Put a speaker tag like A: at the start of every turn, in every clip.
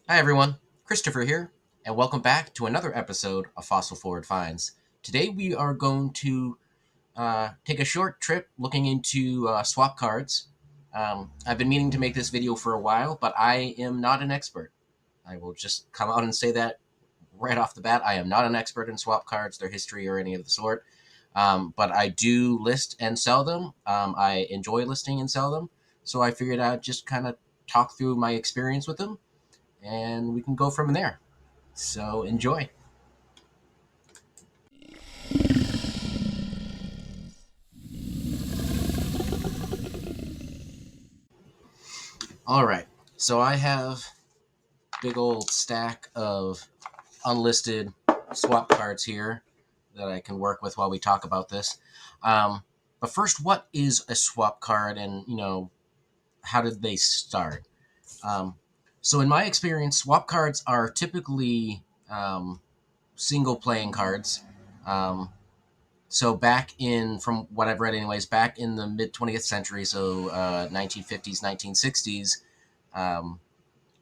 A: Hi everyone, Christopher here, and welcome back to another episode of Fossil Forward Finds. Today we are going to take a short trip looking into swap cards. I've been meaning to make this video for a while, but I am not an expert. I will just come out and say that right off the bat. I am not an expert in swap cards, their history, or any of the sort. But I do list and sell them. I enjoy listing and sell them, so I figured I'd just kind of talk through my experience with them, and we can go from there. So enjoy. All right. So I have a big old stack of unlisted swap cards here that I can work with while we talk about this. But first, what is a swap card, and how did they start? Um, so in my experience, swap cards are typically single playing cards. Um, so back in, from what I've read, anyways, back in the mid 20th century, so 1950s, 1960s, um,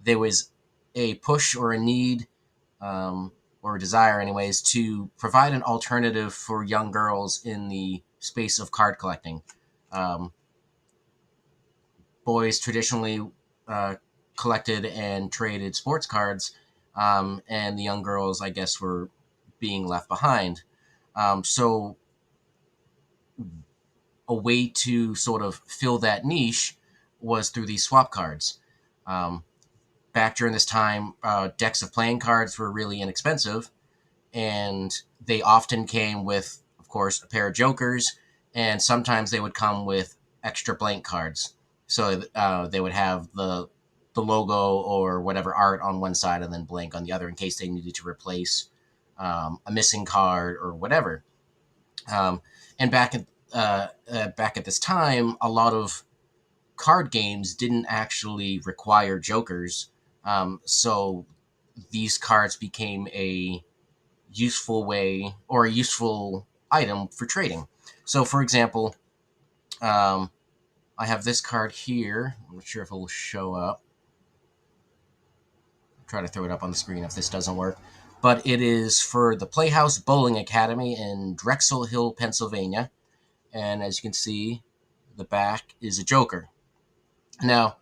A: there was a push or a need, or a desire, anyways, to provide an alternative for young girls in the space of card collecting. Um, Boys traditionally uh, collected and traded sports cards, and the young girls, I guess, were being left behind. So, a way to sort of fill that niche was through these swap cards. Um, Back during this time, decks of playing cards were really inexpensive, and they often came with, of course, a pair of jokers, and sometimes they would come with extra blank cards. So they would have the logo or whatever art on one side and then blank on the other in case they needed to replace a missing card or whatever. Um, and back at this time, a lot of card games didn't actually require jokers, so these cards became a useful way or a useful item for trading. So, for example, um, I have this card here. I'm not sure if it will show up. I'll try to throw it up on the screen if this doesn't work. But it is for the Playhouse Bowling Academy in Drexel Hill, Pennsylvania. And as you can see, the back is a joker. Now,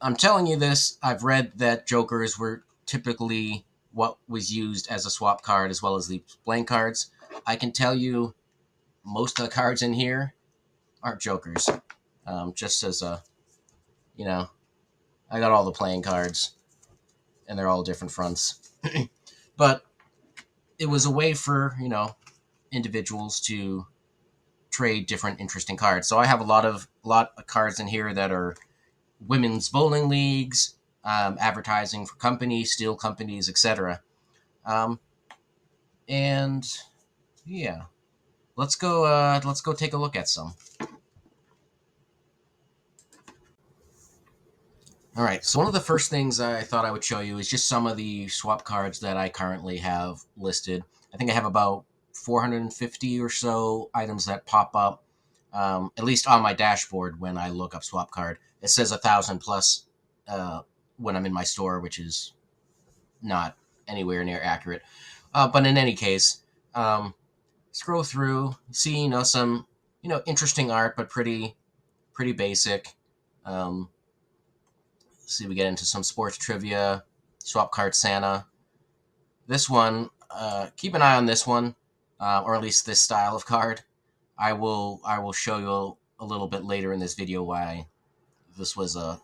A: I'm telling you this, I've read that jokers were typically what was used as a swap card as well as the blank cards. I can tell you most of the cards in here aren't jokers. Just as a, you know, I got all the playing cards and they're all different fronts. But it was a way for, individuals to trade different interesting cards. So I have a lot of cards in here that are women's bowling leagues, advertising for companies, steel companies, etc. Um, and yeah, let's go. Let's go take a look at some. All right. So one of the first things I thought I would show you is just some of the swap cards that I currently have listed. I think I have about 450 or so items that pop up, at least on my dashboard when I look up swap card. It says 1,000 plus when I'm in my store, which is not anywhere near accurate. But in any case, um, scroll through, see some interesting art, but pretty basic. Um, See, we get into some sports trivia, swap card Santa. This one, keep an eye on this one, or at least this style of card. I will show you a little bit later in this video why this was a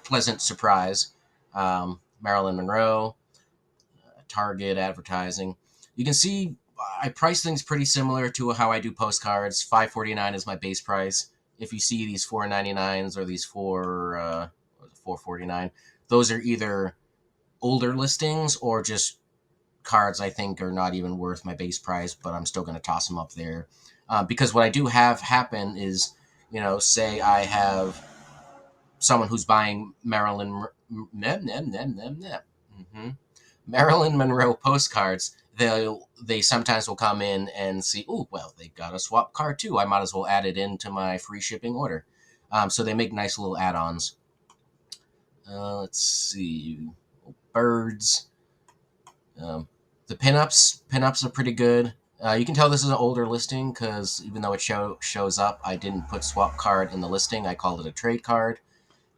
A: pleasant surprise. Marilyn Monroe, Target advertising. You can see I price things pretty similar to how I do postcards. $5.49 is my base price. If you see these $4.99s or these $4.49, those are either older listings or just cards I think are not even worth my base price, but I'm still going to toss them up there. Because what I do have happen is, say I have someone who's buying Marilyn Monroe postcards. They sometimes will come in and see, oh well, they got a swap card too. I might as well add it into my free shipping order. So they make nice little add-ons. Let's see, birds. Um, the pinups are pretty good. You can tell this is an older listing because even though it shows up, I didn't put swap card in the listing. I called it a trade card,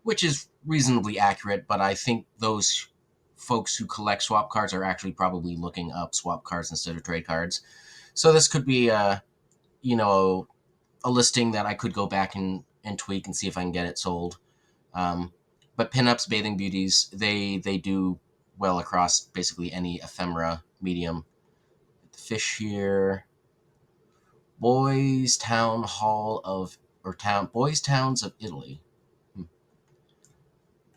A: which is reasonably accurate. But I think those folks who collect swap cards are actually probably looking up swap cards instead of trade cards. So this could be you know a listing that I could go back and tweak and see if I can get it sold. Um, but pinups, bathing beauties, they do well across basically any ephemera medium. The fish here, Boys Town Hall of or town Boys Towns of Italy.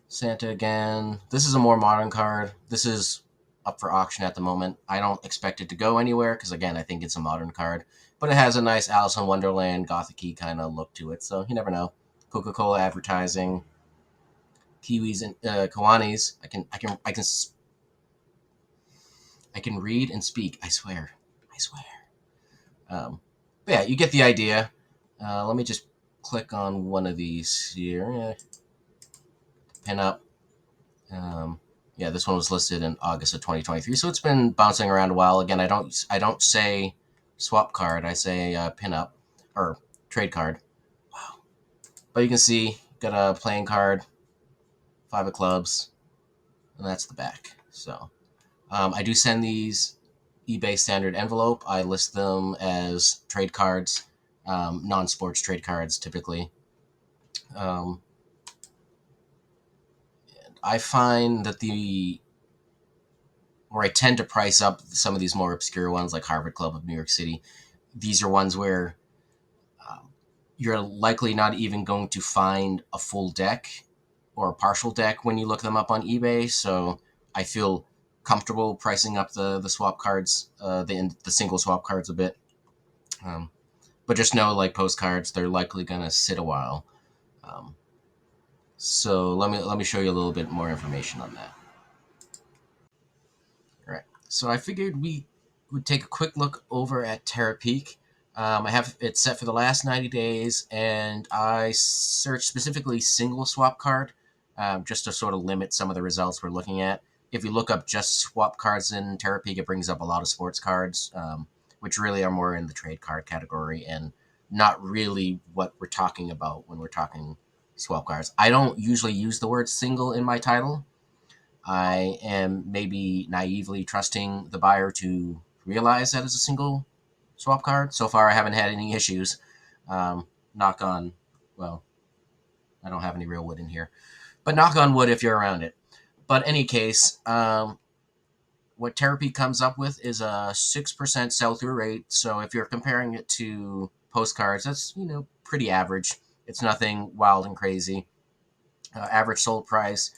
A: Santa again. This is a more modern card. This is up for auction at the moment. I don't expect it to go anywhere because again, I think it's a modern card, but it has a nice Alice in Wonderland gothic-y kind of look to it. So you never know. Coca-Cola advertising, Kiwis and Kiwanis. I can read and speak. I swear. I swear. But yeah, you get the idea. Let me just click on one of these here. Pin up. Um, yeah, this one was listed in August of 2023, so it's been bouncing around a while. Again, I don't say swap card. I say pin up or trade card. Wow. But you can see got a playing card, five of clubs, and that's the back. So I do send these eBay standard envelope. I list them as trade cards, non-sports trade cards typically. Um, I find that where I tend to price up some of these more obscure ones, like Harvard Club of New York City. These are ones where um, you're likely not even going to find a full deck or a partial deck when you look them up on eBay. So I feel comfortable pricing up the swap cards, the single swap cards a bit. Um, but just know, like postcards, they're likely gonna sit a while. Um, so let me show you a little bit more information on that. All right. So I figured we would take a quick look over at Terra Peak. I have it set for the last 90 days, and I searched specifically single swap card just to sort of limit some of the results we're looking at. If you look up just swap cards in Terra Peak, it brings up a lot of sports cards, which really are more in the trade card category and not really what we're talking about when we're talking swap cards. I don't usually use the word single in my title. I am maybe naively trusting the buyer to realize that it's a single swap card. So far, I haven't had any issues. Knock on, well, I don't have any real wood in here, but knock on wood if you're around it. But any case, what Therapy comes up with is a 6% sell through rate. So if you're comparing it to postcards, that's pretty average. It's nothing wild and crazy. Average sold price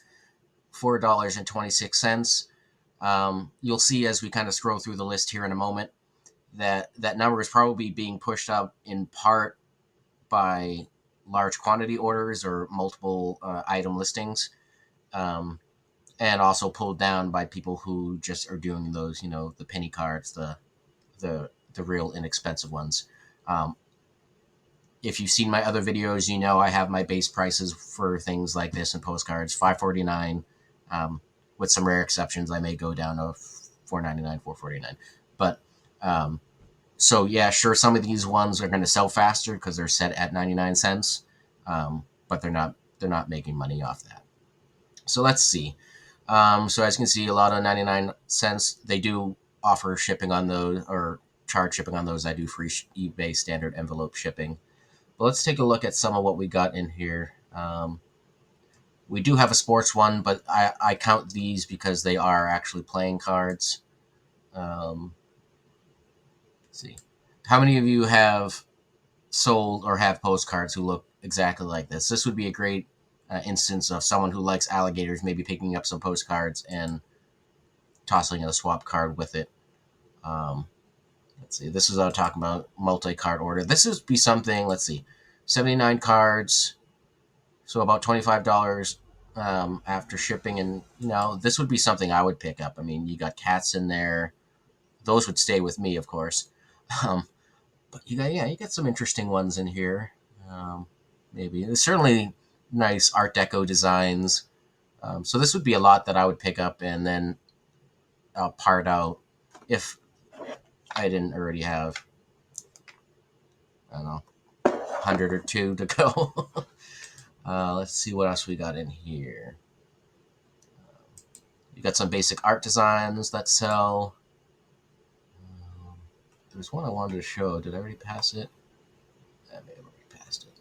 A: $4.26. You'll see as we kind of scroll through the list here in a moment that number is probably being pushed up in part by large quantity orders or multiple item listings, um, and also pulled down by people who just are doing those, the penny cards, the real inexpensive ones. Um, if you've seen my other videos, I have my base prices for things like this and postcards, $5.49. With some rare exceptions, I may go down to $4.99, $4.49. But so yeah, sure, some of these ones are going to sell faster because they're set at 99 cents, but they're not making money off that. So let's see. So as you can see, a lot of 99 cents. They do offer shipping on those or charge shipping on those. I do free eBay standard envelope shipping. But let's take a look at some of what we got in here. We do have a sports one, but I count these because they are actually playing cards. Let's see. How many of you have sold or have postcards who look exactly like this? This would be a great instance of someone who likes alligators maybe picking up some postcards and tossing a swap card with it. Let's see. This is what I'm talking about, multi-card order. This would be something, let's see, 79 cards, so about $25 after shipping. And, this would be something I would pick up. I mean, you got cats in there. Those would stay with me, of course. But you got some interesting ones in here. Maybe there's certainly nice Art Deco designs. So this would be a lot that I would pick up and then part out if I didn't already have, I don't know, 100 or two to go. Let's see what else we got in here. You got some basic art designs that sell. There's one I wanted to show. Did I already pass it? I may have already passed it.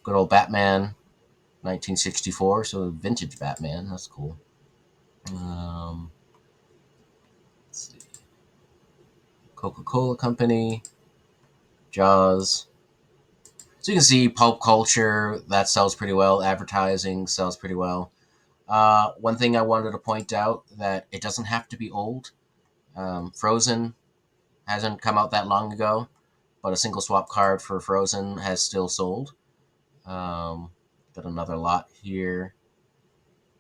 A: Good old Batman, 1964. So vintage Batman. That's cool. Let's see. Coca-Cola Company, Jaws. So you can see pulp culture that sells pretty well. Advertising sells pretty well. One thing I wanted to point out that it doesn't have to be old. Frozen hasn't come out that long ago, but a single swap card for Frozen has still sold. Got another lot here.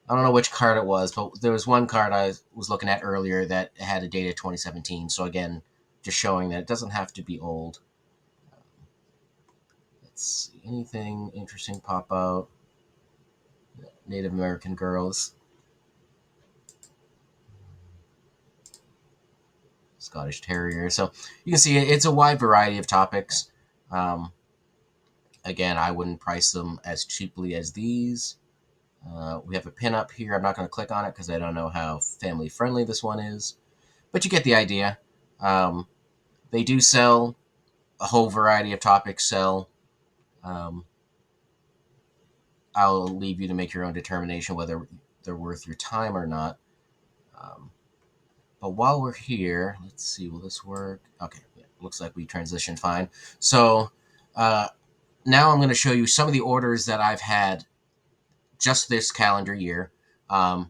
A: I don't know which card it was, but there was one card I was looking at earlier that had a date of 2017. So again, just showing that it doesn't have to be old. Let's see, anything interesting pop out? Native American girls. Scottish Terrier. So you can see it's a wide variety of topics. Again, I wouldn't price them as cheaply as these. We have a pin up here. I'm not going to click on it because I don't know how family friendly this one is, but you get the idea. They do sell a whole variety of topics. Sell. I'll leave you to make your own determination whether they're worth your time or not. But while we're here, let's see, will this work? Okay, yeah, looks like we transitioned fine. So now I'm going to show you some of the orders that I've had just this calendar year. I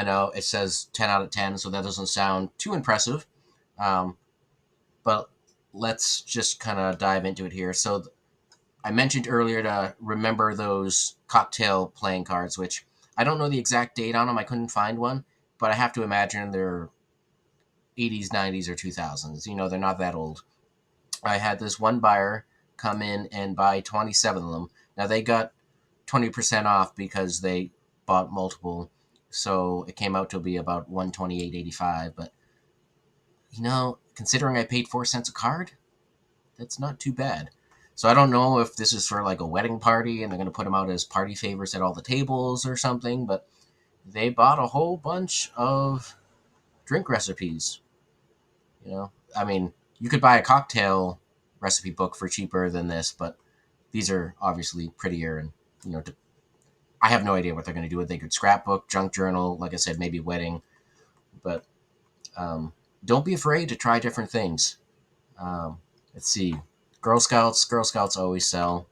A: know it says 10 out of 10, so that doesn't sound too impressive. But let's just kind of dive into it here. So I mentioned earlier to remember those cocktail playing cards, which I don't know the exact date on them. I couldn't find one, but I have to imagine they're 80s, 90s, or 2000s. You know, they're not that old. I had this one buyer come in and buy 27 of them. Now they got 20% off because they bought multiple, so it came out to be about 128.85. But you know, considering I paid 4 cents a card, that's not too bad. So I don't know if this is for like a wedding party and they're going to put them out as party favors at all the tables or something, but they bought a whole bunch of drink recipes. You know, I mean, you could buy a cocktail recipe book for cheaper than this, but these are obviously prettier and, you know, I have no idea what they're going to do with it. They could scrapbook, junk journal, like I said, maybe wedding, but don't be afraid to try different things. Let's see. Girl Scouts always sell.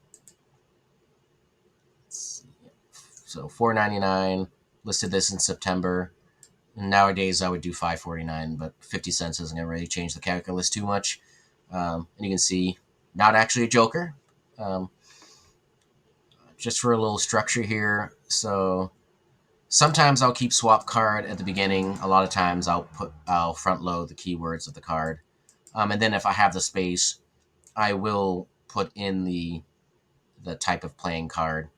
A: So $4.99. Listed this in September. And nowadays I would do $5.49, but 50 cents isn't going to really change the calculus too much. And you can see, not actually a Joker. Just for a little structure here. So sometimes I'll keep swap card at the beginning. A lot of times I'll front load the keywords of the card. And then if I have the space, I will put in the type of playing card.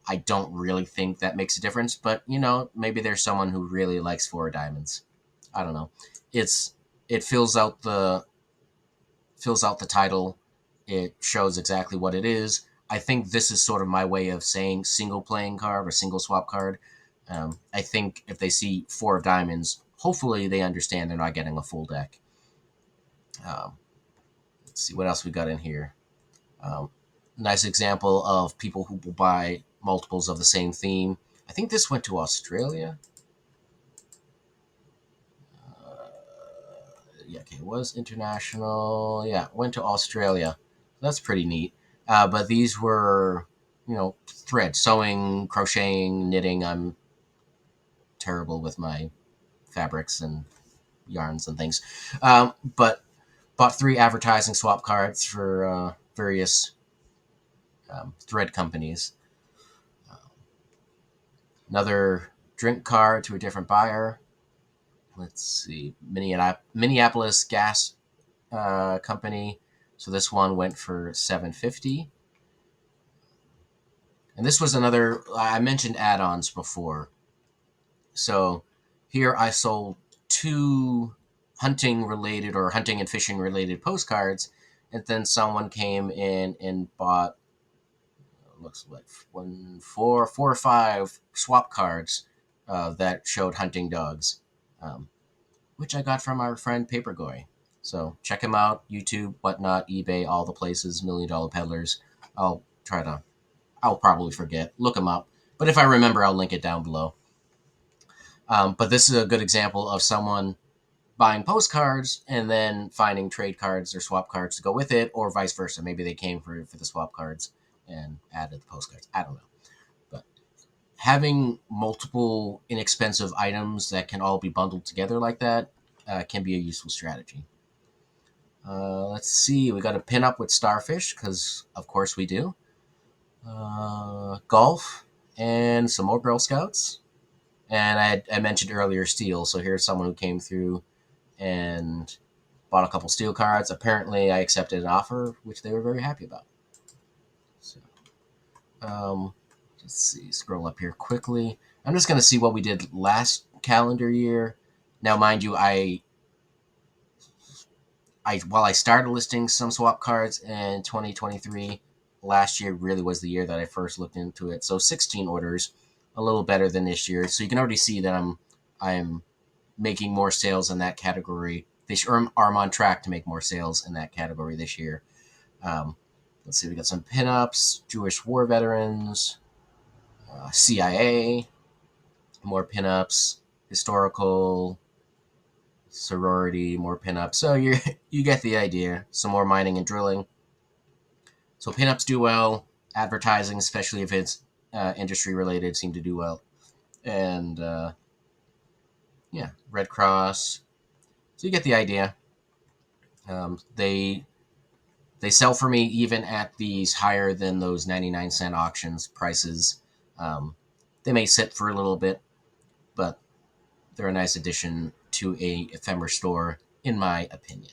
A: I don't really think that makes a difference, but you know, maybe there's someone who really likes four of diamonds. I don't know. It fills out the title. It shows exactly what it is. I think this is sort of my way of saying single playing card or single swap card. I think if they see four of diamonds, hopefully they understand they're not getting a full deck. Let's see what else we got in here. Nice example of people who will buy multiples of the same theme. I think this went to Australia. Yeah, okay, it was international. Yeah, went to Australia. That's pretty neat. But these were, you know, thread, sewing, crocheting, knitting. I'm terrible with my fabrics and yarns and things. But bought 3 advertising swap cards for various thread companies. Another drink card to a different buyer. Let's see, Minneapolis Gas Company. So this one went for $7.50. And this was another. I mentioned add-ons before. So here I sold two hunting related or hunting and fishing related postcards, and then someone came in and bought, looks like four or five swap cards that showed hunting dogs, um, which I got from our friend Papergoy. So check him out, YouTube, whatnot, eBay, all the places, $1 Million Peddlers. I'll try to, I'll probably forget. Look him up. But if I remember, I'll link it down below. But this is a good example of someone buying postcards and then finding trade cards or swap cards to go with it, or vice versa. Maybe they came for the swap cards and added the postcards. I don't know. But having multiple inexpensive items that can all be bundled together like that can be a useful strategy. Let's see. We got a pin up with starfish because, of course, we do. Golf and some more Girl Scouts. And I mentioned earlier steel. So here's someone who came through and bought a couple steel cards. Apparently, I accepted an offer, which they were very happy about. So, let's see. Scroll up here quickly. I'm just going to see what we did last calendar year. Now, mind you, while I started listing some swap cards in 2023, last year really was the year that I first looked into it. So 16 orders, a little better than this year. So you can already see that I'm making more sales in that category this year. Or I'm on track to make more sales in that category this year. Let's see, we got some pinups, Jewish war veterans, CIA, more pinups, historical, sorority, more pinups. So you get the idea. Some more mining and drilling. So pinups do well. Advertising, especially if it's industry related, seem to do well. And yeah, Red Cross. So you get the idea. They sell for me even at these higher than those 99-cent auctions prices. They may sit for a little bit, but they're a nice addition to a ephemera store, in my opinion.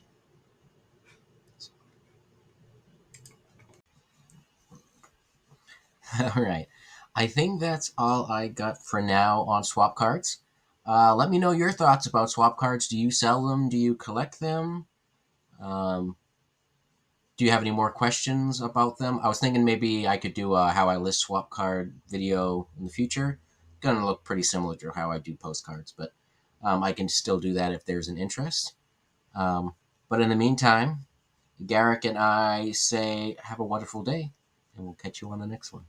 A: All right. I think that's all I got for now on swap cards. Let me know your thoughts about swap cards. Do you sell them? Do you collect them? Um, do you have any more questions about them? I was thinking maybe I could do a how I list swap card video in the future. Gonna look pretty similar to how I do postcards, but I can still do that if there's an interest. Um, but in the meantime, Garak and I say have a wonderful day, and we'll catch you on the next one.